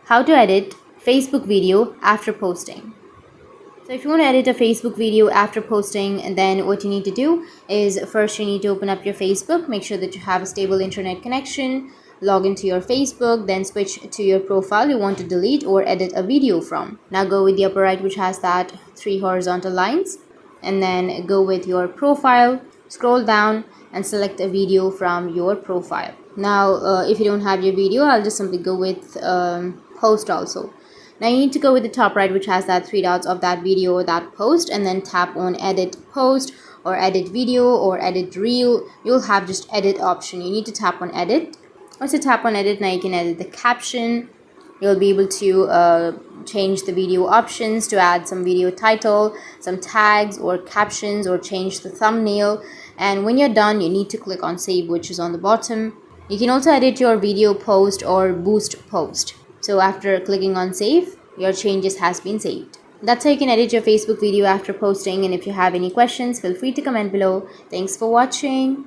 How to edit Facebook video after posting. So if you want to edit a Facebook video after posting, and then what you need to do is first you need to open up your Facebook, make sure that you have a stable internet connection, log into your Facebook, then switch to your profile you want to delete or edit a video from. Now go with the upper right, which has that three horizontal lines, and then go with your profile, scroll down and select a video from your profile. Now if you don't have your video, I'll just simply go with post also. Now you need to go with the top right, which has that three dots of that video or that post, and then tap on edit post or edit video or edit reel. You'll have just edit option. You need to tap on edit. Once you tap on edit, now you can edit the caption. You'll be able to change the video options to add some video title, some tags or captions, or change the thumbnail. And when you're done, you need to click on save, which is on the bottom. You can also edit your video post or boost post. So after clicking on save, your changes has been saved. That's how you can edit your Facebook video after posting. And if you have any questions, feel free to comment below. Thanks for watching.